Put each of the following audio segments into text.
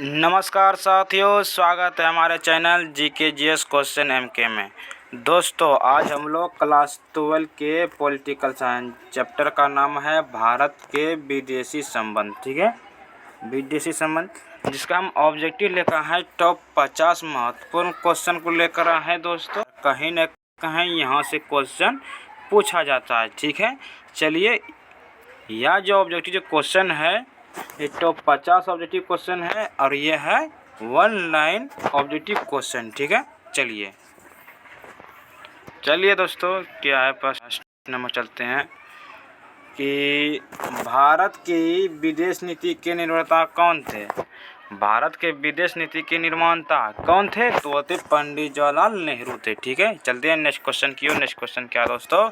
नमस्कार साथियों, स्वागत है हमारे चैनल GKGS क्वेश्चन MK में। दोस्तों, आज हम लोग क्लास 12 के पॉलिटिकल साइंस चैप्टर का नाम है भारत के विदेशी संबंध। ठीक है, विदेशी संबंध, जिसका हम ऑब्जेक्टिव लेकर है टॉप 50 महत्वपूर्ण क्वेश्चन को लेकर आए हैं। दोस्तों, कहीं न कहीं यहाँ से क्वेश्चन पूछा जाता है। ठीक है, चलिए, यह जो ऑब्जेक्टिव जो क्वेश्चन है ये टॉप 50 ऑब्जेक्टिव क्वेश्चन है और ये है 1 लाइन ऑब्जेक्टिव क्वेश्चन। ठीक है, चलिए दोस्तों, क्या है फर्स्ट नंबर चलते हैं कि भारत की विदेश नीति के निर्माता कौन थे। भारत के विदेश नीति के निर्माता कौन थे? तो थे पंडित जवाहरलाल नेहरू थे। ठीक है, चलते हैं नेक्स्ट क्वेश्चन की ओर। नेक्स्ट क्वेश्चन क्या दोस्तों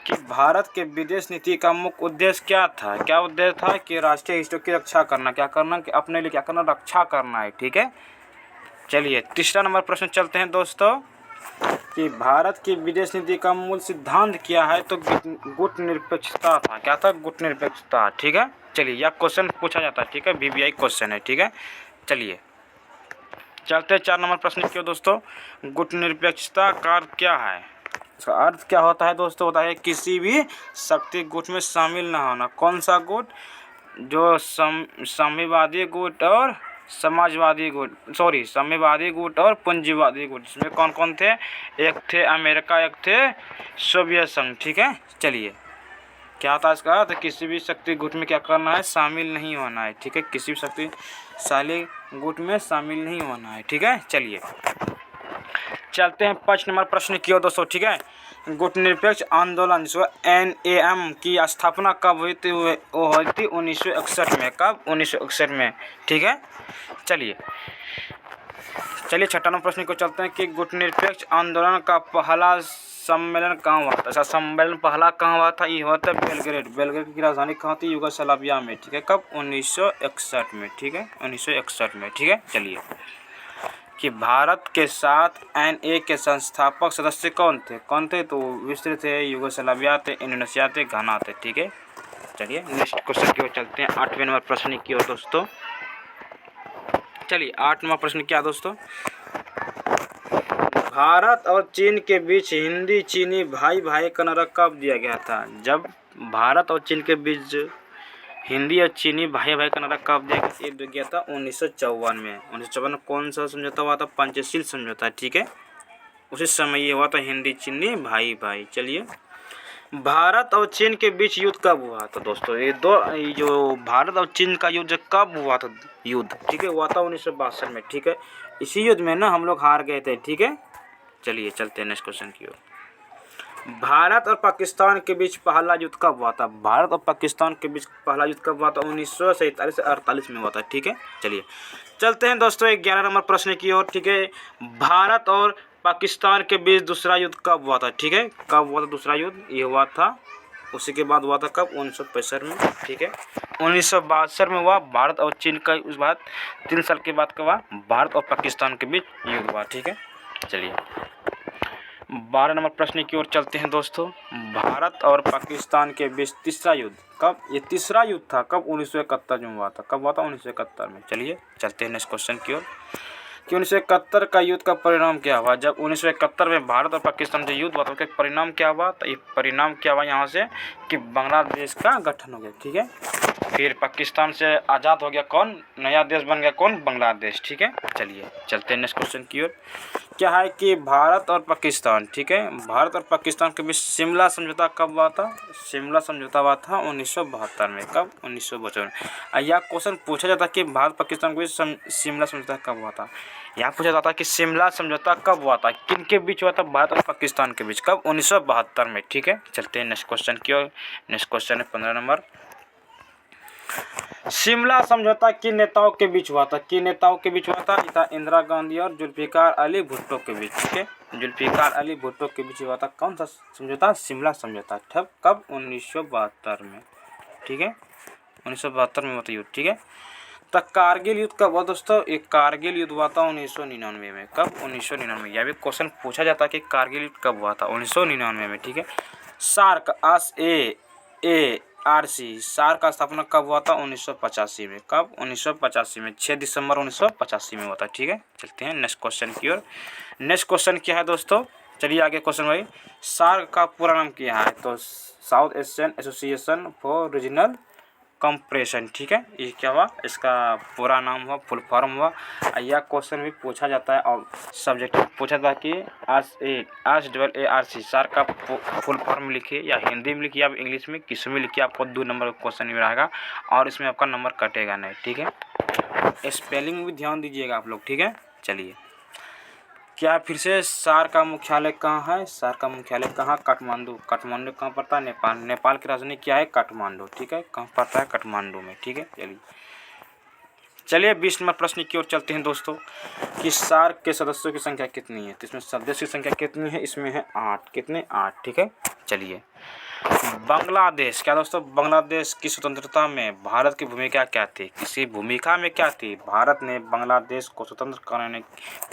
कि भारत के विदेश नीति का मुख्य उद्देश्य क्या था? क्या उद्देश्य था कि राष्ट्रीय हितों की रक्षा करना, क्या करना कि अपने लिए क्या करना, रक्षा करना है। ठीक है, चलिए तीसरा नंबर प्रश्न चलते हैं दोस्तों कि भारत की विदेश नीति का मूल सिद्धांत क्या है? तो गुट निरपेक्षता था। क्या था? गुट निरपेक्षता। ठीक है, चलिए, यह क्वेश्चन पूछा जाता है। ठीक है, VVI क्वेश्चन है। ठीक है, चलिए चलते हैं 4 नंबर प्रश्न की ओर दोस्तों। गुट निरपेक्षता का अर्थ क्या है? इसका अर्थ क्या होता है दोस्तों? होता है किसी भी शक्ति गुट में शामिल न होना। कौन सा गुट? जो साम्यवादी गुट और साम्यवादी गुट और पूंजीवादी गुट। इसमें कौन कौन थे? एक थे अमेरिका, एक थे सोवियत संघ। ठीक है, चलिए, क्या था इसका? तो किसी भी शक्ति गुट में क्या करना है? शामिल नहीं होना है। ठीक है, किसी भी शक्तिशाली गुट में शामिल नहीं होना है। ठीक है, चलिए चलते हैं 5 नंबर प्रश्न की ओर दोस्तों। ठीक है, गुट निरपेक्ष आंदोलन जिसको NAM की स्थापना कब हुई थी? वो हुई थी 1961 में। कब? 1961 में। ठीक है, चलिए 6 नंबर प्रश्न को चलते हैं कि गुट निरपेक्ष आंदोलन का पहला सम्मेलन कहाँ हुआ था? ऐसा सम्मेलन पहला कहाँ हुआ था? ये हुआ था बेलग्रेड की राजधानी कहाँ थी? यूगोस्लाविया में। ठीक है, कब? 1961 में। ठीक है, 1961 में। ठीक है, चलिए कि भारत के साथ NA के संस्थापक सदस्य कौन थे? तो मिस्र थे, यूगोस्लाविया थे, इंडोनेशिया थे, घाना थे। ठीक है, चलिए नेक्स्ट क्वेश्चन की ओर चलते हैं 8वें नंबर प्रश्न की ओर दोस्तों। चलिए 8 नंबर प्रश्न क्या दोस्तों? भारत और चीन के बीच हिंदी चीनी भाई भाई का नारा कब दिया गया था? जब भारत और चीन के बीच हिंदी और चीनी भाई भाई का नारा कब दिया गया था? 1954 में। 1954 में कौन सा समझौता हुआ था? पंचशील समझौता। ठीक है, उसी समय ये हुआ था हिंदी चीनी भाई भाई। चलिए, भारत और चीन के बीच युद्ध कब हुआ था दोस्तों? ये जो भारत और चीन का युद्ध कब हुआ था? युद्ध, ठीक है, हुआ था 1962 में। ठीक है, इसी युद्ध में ना हम लोग हार गए थे। ठीक है, चलिए चलते हैं नेक्स्ट क्वेश्चन की ओर। भारत और पाकिस्तान के बीच पहला युद्ध कब हुआ था? भारत और पाकिस्तान के बीच पहला युद्ध कब हुआ था? 1947 से 48 में हुआ था। ठीक है, चलिए चलते हैं दोस्तों 11 नंबर प्रश्न की ओर। ठीक है, भारत और पाकिस्तान के बीच दूसरा युद्ध कब हुआ था? ठीक है, कब हुआ था दूसरा युद्ध? ये हुआ था, उसी के बाद हुआ था कब? 1965 में। ठीक है, 1962 में हुआ भारत और चीन का। उस बाद 3 साल के बाद कब हुआ? भारत और पाकिस्तान के बीच युद्ध हुआ। ठीक है, चलिए 12 नंबर प्रश्न की ओर चलते हैं दोस्तों। भारत और पाकिस्तान के बीच तीसरा युद्ध कब? ये तीसरा युद्ध था कब? 1971 में हुआ था। कब हुआ था? 1971 में। चलिए चलते हैं नेक्स्ट क्वेश्चन की ओर कि 1971 का युद्ध का परिणाम क्या हुआ? जब 1971 में भारत और पाकिस्तान से युद्ध हुआ तो उसका परिणाम क्या हुआ? तो ये परिणाम क्या हुआ यहाँ से कि बांग्लादेश का गठन हो गया। ठीक है, फिर पाकिस्तान से आज़ाद हो गया कौन? नया देश बन गया कौन? बांग्लादेश। ठीक है, चलिए चलते हैं नेक्स्ट क्वेश्चन की ओर। क्या है कि भारत और पाकिस्तान, ठीक है, भारत और पाकिस्तान के बीच शिमला समझौता कब हुआ था? शिमला समझौता हुआ था 1972 में। कब? 1972 में। यह क्वेश्चन पूछा जाता है कि भारत पाकिस्तान के बीच शिमला समझौता कब हुआ था? यह पूछा जाता है कि शिमला समझौता कब हुआ था, किन के बीच हुआ था? भारत और पाकिस्तान के बीच। कब? 1972 में। ठीक है, चलते हैं नेक्स्ट क्वेश्चन की ओर। नेक्स्ट क्वेश्चन है 15 नंबर। शिमला समझौता किन नेताओं के बीच हुआ था? किन नेताओं के बीच हुआ था? इंदिरा गांधी और जुल्फिकार अली भुट्टो के बीच। ठीक है, जुल्फिकार अली भुट्टो के बीच हुआ था कौन सा समझौता? शिमला समझौता। कब? 1972 में। ठीक है, 1972 में हुआ था युद्ध। ठीक है, तो कारगिल युद्ध कब हुआ दोस्तों? एक कारगिल युद्ध हुआ था 1999 में। कब? 1999। यह भी क्वेश्चन पूछा जाता है कि कारगिल युद्ध कब हुआ था? 1999 में। ठीक है, सार्क आरसी सार का स्थापना कब हुआ था? 1985 में। कब? 1985 में, 6 दिसंबर 1985 में हुआ था। ठीक है, चलते हैं नेक्स्ट क्वेश्चन की ओर। नेक्स्ट क्वेश्चन क्या है दोस्तों? चलिए आगे क्वेश्चन भाई। सार का पूरा नाम क्या है? तो south Asian association for regional compression. ठीक है, ये क्या हुआ? इसका पूरा नाम हुआ, फुल फॉर्म हुआ। यह क्वेश्चन भी पूछा जाता है और सब्जेक्ट पूछा था कि RCARC सार का फुल फॉर्म लिखिए, या हिंदी में लिखिए, आप इंग्लिश में, किसी में लिखिए, आपको 2 नंबर का क्वेश्चन में रहेगा और इसमें आपका नंबर कटेगा नहीं। ठीक है, स्पेलिंग में भी ध्यान दीजिएगा आप लोग। ठीक है, चलिए क्या फिर से सार का मुख्यालय कहाँ है? सार का मुख्यालय कहाँ? काठमांडू। काठमांडू कहाँ पड़ता है? नेपाल। नेपाल की राजधानी क्या है? काठमांडू। ठीक है, कहाँ पड़ता है? काठमांडू में। ठीक है, चलिए 20 नंबर प्रश्न की ओर चलते हैं दोस्तों कि सार के सदस्यों की संख्या कितनी है? तो इसमें सदस्य की संख्या कितनी है? इसमें है 8। कितने? 8। ठीक है, चलिए बांग्लादेश, क्या दोस्तों? बांग्लादेश की स्वतंत्रता में भारत की भूमिका क्या थी? किसी भूमिका में क्या थी? भारत ने बांग्लादेश को स्वतंत्र कराने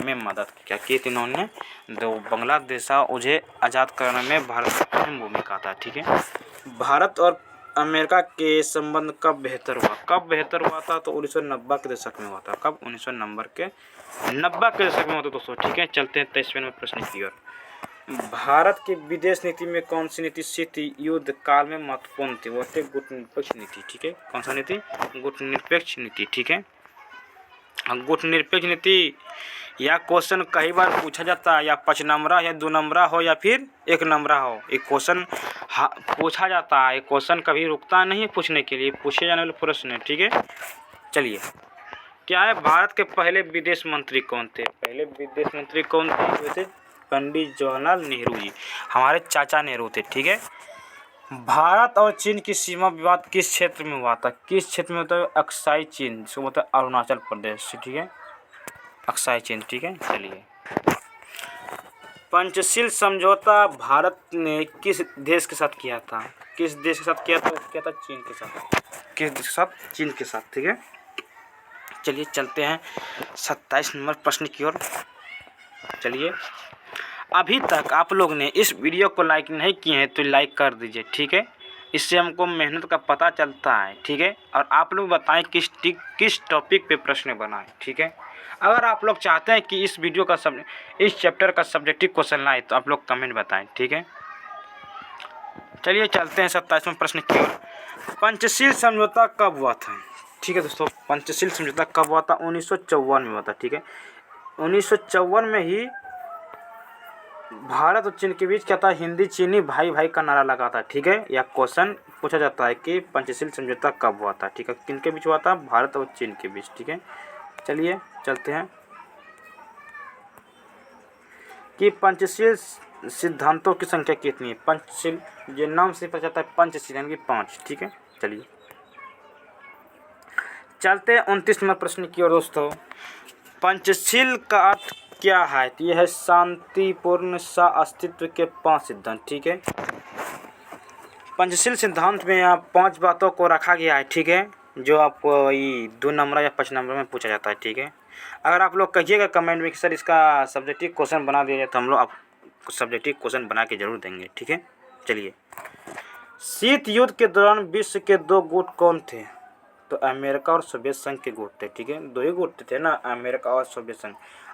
में मदद क्या की थी इन्होंने? जो बांग्लादेश था उसे आज़ाद कराने में भारत की अहम भूमिका था। ठीक है, भारत और अमेरिका के संबंध कब बेहतर हुआ? कब बेहतर हुआ था? तो 1990 के दशक में हुआ था। कब? 1990 के दशक में हुआ था दोस्तों। ठीक है, चलते हैं 23वें नंबर प्रश्न की ओर। भारत की विदेश नीति में कौन सी नीति शीत युद्ध काल में महत्वपूर्ण थी? वो थे गुटनिरपेक्ष नीति। ठीक है, कौन सा नीति? गुटनिरपेक्ष नीति। ठीक है, गुटनिरपेक्ष नीति या क्वेश्चन कई बार पूछा जाता है, या 5 नंबरा या 2 नंबरा हो या फिर 1 नंबरा हो, एक क्वेश्चन पूछा जाता है। क्वेश्चन कभी रुकता नहीं है पूछने के लिए, पूछे जाने वाले प्रश्न है। ठीक है, चलिए क्या है? भारत के पहले विदेश मंत्री कौन थे? पहले विदेश मंत्री कौन थे? वो थे पंडित जवाहरलाल नेहरू जी, हमारे चाचा नेहरू थे। ठीक है, भारत और चीन की सीमा विवाद किस क्षेत्र में हुआ था? किस क्षेत्र में होता है? अक्साई चीन, जिसको बोलते हैं अरुणाचल प्रदेश। ठीक है, अक्साई चीन। ठीक है, चलिए पंचशील समझौता भारत ने किस देश के साथ किया था? किस देश के साथ किया था? क्या था? चीन के साथ। किस देश के साथ? चीन के साथ। ठीक है, चलिए चलते हैं 27 नंबर प्रश्न की ओर। चलिए अभी तक आप लोग ने इस वीडियो को लाइक नहीं किए हैं तो लाइक कर दीजिए। ठीक है, इससे हमको मेहनत का पता चलता है। ठीक है, और आप लोग बताएं किस टॉपिक पे प्रश्न बनाएं। ठीक है, अगर आप लोग चाहते हैं कि इस वीडियो का इस चैप्टर का सब्जेक्टिव क्वेश्चन लाए तो आप लोग कमेंट बताएं। ठीक है, चलिए चलते हैं 27वें प्रश्न की ओर। पंचशील समझौता कब हुआ था? ठीक है दोस्तों, पंचशील समझौता कब हुआ था? 1954 में हुआ था। ठीक है, 1954 में ही भारत और चीन के बीच क्या था? हिंदी चीनी भाई भाई का नारा लगा था। ठीक है, यह क्वेश्चन पूछा जाता है कि पंचशील समझौता कब हुआ था? ठीक है, किन के बीच हुआ था? भारत और चीन के बीच। ठीक है, चलिए चलते हैं कि पंचशील सिद्धांतों की संख्या कितनी है? पंचशील, ये नाम से पता चलता है पंचशील यानी कि 5। ठीक है, चलिए चलते हैं 29 नंबर प्रश्न की ओर दोस्तों। पंचशील का अर्थ क्या है? तो यह है शांतिपूर्ण सह अस्तित्व के 5 सिद्धांत। ठीक है, पंचशील सिद्धांत में यहाँ 5 बातों को रखा गया है। ठीक है, जो आपको ये 2 नंबर या 5 नंबर में पूछा जाता है। ठीक है, अगर आप लोग कहिएगा कमेंट में कि सर इसका सब्जेक्टिव क्वेश्चन बना दिया जाए तो हम लोग आपको सब्जेक्टिव क्वेश्चन बना के जरूर देंगे। ठीक है, चलिए शीत युद्ध के दौरान विश्व के 2 गुट कौन थे? तो अमेरिका और सोवियत संघ के गुट थे। ठीक है, 2 ही गुट थे ना, अमेरिका और सोवियत संघ।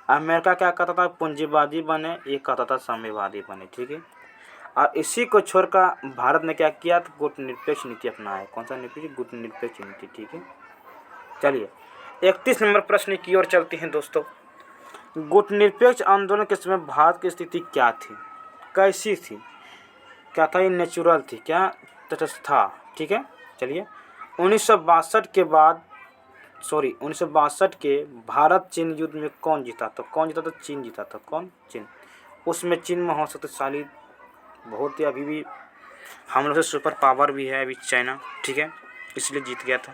अमेरिका क्या कहता था? पूंजीवादी बने, ये कहता था साम्यवादी बने। ठीक है, और इसी को छोड़कर भारत ने क्या किया? तो गुटनिरपेक्ष नीति अपनाया। कौन सा नीति? गुटनिरपेक्ष नीति। ठीक है, चलिए 31 नंबर प्रश्न की ओर चलते हैं दोस्तों। गुटनिरपेक्ष आंदोलन के समय भारत की स्थिति क्या थी? कैसी थी? क्या था? ये नेचुरल थी, क्या तटस्थ था? ठीक है, चलिए 1962 के बाद 1962 के भारत चीन युद्ध में कौन जीता? तो कौन जीता था? चीन जीता था। कौन? चीन। उसमें चीन महाशक्तिशाली बहुत ही, अभी भी हम लोग से सुपर पावर भी है अभी चाइना। ठीक है, इसलिए जीत गया था।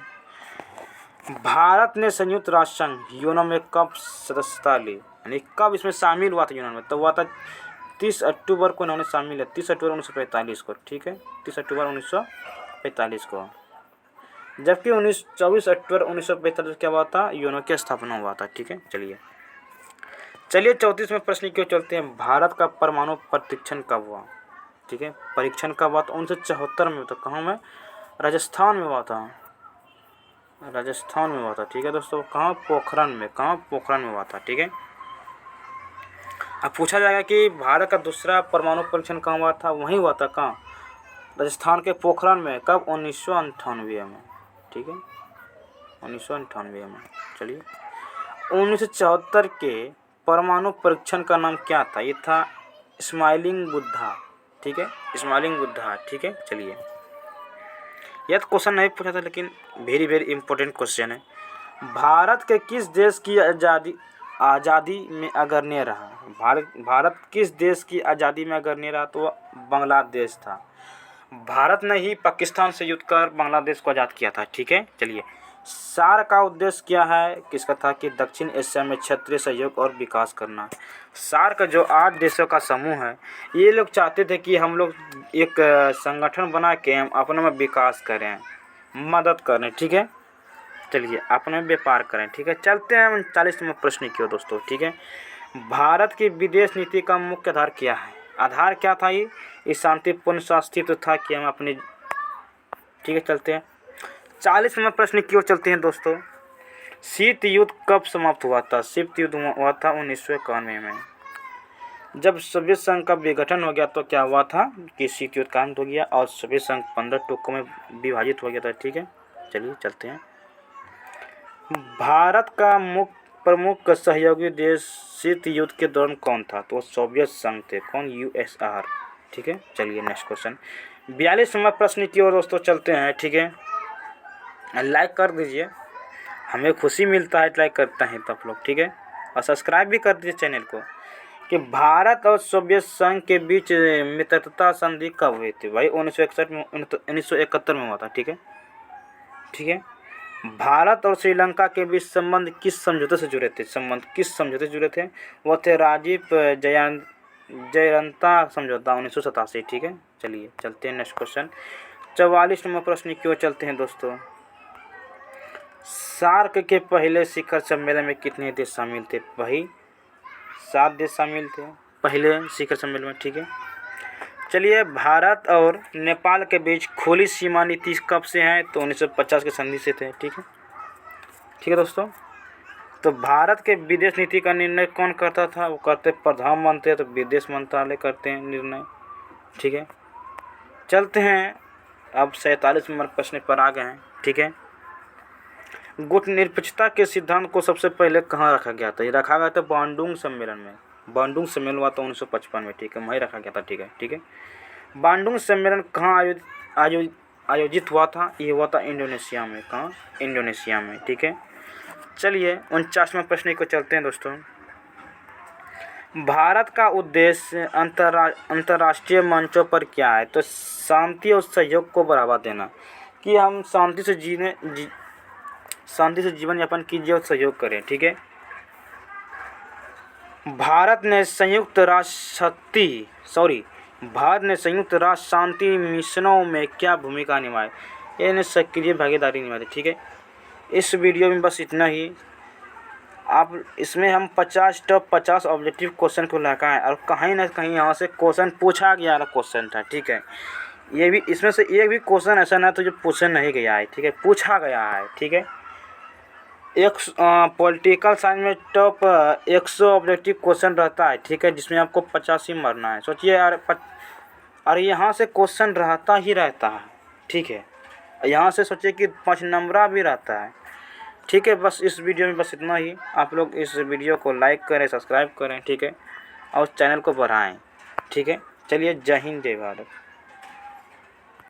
भारत ने संयुक्त राष्ट्र संघ यूएन में कब सदस्यता ली? यानी कब इसमें शामिल हुआ था यूएन में? तो हुआ था 30 अक्टूबर को इन्होंने शामिल है, 30 अक्टूबर 1945 को। ठीक है, 30 अक्टूबर 1945 को, जबकि 24 अक्टूबर 1945 क्या हुआ था? यूएन की स्थापना हुआ था। ठीक है, चलिए 34वें प्रश्न की ओर चलते हैं। भारत का परमाणु परीक्षण कब हुआ? ठीक है, परीक्षण कब हुआ? तो 1974 में। तो कहाँ में? राजस्थान में हुआ था, राजस्थान में हुआ था। ठीक है दोस्तों, कहाँ? पोखरण में। कहाँ? पोखरण में हुआ था। ठीक है। अब पूछा जाएगा कि भारत का दूसरा परमाणु परीक्षण कहाँ हुआ था? वहीं हुआ था। कहाँ? राजस्थान के पोखरण में। कब? 1998 में। ठीक है, 1998 में। चलिए, 1974 के परमाणु परीक्षण का नाम क्या था? ये था स्माइलिंग बुद्धा। ठीक है, स्माइलिंग बुद्धा। ठीक है। चलिए, यह तो क्वेश्चन नहीं पूछा था, लेकिन वेरी वेरी इंपॉर्टेंट क्वेश्चन है। भारत के किस देश की आज़ादी में अग्रणी रहा? भारत किस देश की आज़ादी में अग्रणी रहा? तो बांग्लादेश था। भारत ने ही पाकिस्तान से युद्ध कर बांग्लादेश को आज़ाद किया था। ठीक है। चलिए, सार्क का उद्देश्य क्या है? किसका था? कि दक्षिण एशिया में क्षेत्रीय सहयोग और विकास करना। सार्क जो 8 देशों का समूह है, ये लोग चाहते थे कि हम लोग एक संगठन बना के हम अपने में विकास करें, मदद करें। ठीक है। चलिए, अपने व्यापार करें। ठीक है। चलते हैं 39वें प्रश्न की ओर दोस्तों। ठीक है। भारत की विदेश नीति का मुख्य आधार क्या है? आधार क्या था? ये शांतिपूर्ण अस्तित्व था कि हम अपने। ठीक है। चलते हैं 40वें प्रश्न की ओर चलते हैं दोस्तों। शीत युद्ध कब समाप्त हुआ था? शीत युद्ध हुआ था 1991 में। जब सोवियत संघ का विघटन हो गया तो क्या हुआ था कि शीत युद्ध का अंत हो गया और सोवियत संघ 15 टुकड़ों में विभाजित हो गया था। ठीक है। चलिए, चलते हैं। भारत का प्रमुख सहयोगी देश शीत युद्ध के दौरान कौन था? तो सोवियत संघ थे। कौन? यूएसआर। ठीक है। चलिए, नेक्स्ट क्वेश्चन 42वें प्रश्न की ओर दोस्तों चलते हैं। ठीक है। लाइक कर दीजिए, हमें खुशी मिलता है लाइक करते हैं तो आप लोग। ठीक है। और सब्सक्राइब भी कर दीजिए चैनल को। कि भारत और सोवियत संघ के बीच मित्रता संधि कब हुई थी? भाई 1961 में, 1971 में हुआ था। ठीक है। ठीक है। भारत और श्रीलंका के बीच संबंध किस समझौते से जुड़े थे? संबंध किस समझौते से जुड़े थे? वो थे राजीव जयंता समझौता 1987। ठीक है। चलिए, चलते हैं नेक्स्ट क्वेश्चन 44वें प्रश्न की ओर चलते हैं दोस्तों। सार्क के पहले शिखर सम्मेलन में कितने देश शामिल थे? भाई 7 देश शामिल थे पहले शिखर सम्मेलन में। ठीक है। चलिए, भारत और नेपाल के बीच खुली सीमा नीति कब से है? तो 1950 के संधि से थे। ठीक है। ठीक है दोस्तों, तो भारत के विदेश नीति का निर्णय कौन करता था? वो करते प्रधानमंत्री, तो विदेश मंत्रालय करते हैं निर्णय। ठीक है। चलते हैं अब 47वें प्रश्न पर आ गए हैं। ठीक है। गुटनिरपेक्षता के सिद्धांत को सबसे पहले कहाँ रखा गया था? ये रखा गया था बांडुंग सम्मेलन में। बांडुंग सम्मेलन हुआ था 1955 में। ठीक है, वहीं रखा गया था। ठीक है। ठीक है। बांडुंग सम्मेलन कहाँ आयोजित हुआ था? ये हुआ था इंडोनेशिया में। कहाँ? इंडोनेशिया में। ठीक है। चलिए, 49वें प्रश्न को चलते हैं दोस्तों। भारत का उद्देश्य अंतर्राष्ट्रीय मंचों पर क्या है? तो शांति और सहयोग को बढ़ावा देना, कि हम शांति से जीवन यापन कीजिए और सहयोग करें। ठीक है। भारत ने संयुक्त राष्ट्र शांति मिशनों में क्या भूमिका निभाई? यानी सक्रिय भागीदारी निभाई। ठीक है। इस वीडियो में बस इतना ही। आप इसमें हम 50 ऑब्जेक्टिव क्वेश्चन को लगा है और कहीं ना कहीं यहाँ से क्वेश्चन पूछा गया वाला क्वेश्चन था। ठीक है। ये भी इसमें से एक भी क्वेश्चन ऐसा ना तो जो पूछा नहीं गया है। ठीक है, पूछा गया है। ठीक है। एक पॉलिटिकल साइंस में टॉप 100 ऑब्जेक्टिव क्वेश्चन रहता है। ठीक है, जिसमें आपको 50 ही मारना है। सोचिए यार, और यहाँ से क्वेश्चन रहता ही रहता है। ठीक है, यहाँ से सोचिए कि 5 नंबरा भी रहता है। ठीक है, बस इस वीडियो में बस इतना ही। आप लोग इस वीडियो को लाइक करें, सब्सक्राइब करें। ठीक है, और चैनल को बढ़ाएं। ठीक है। चलिए, जय हिंद, जय भारत।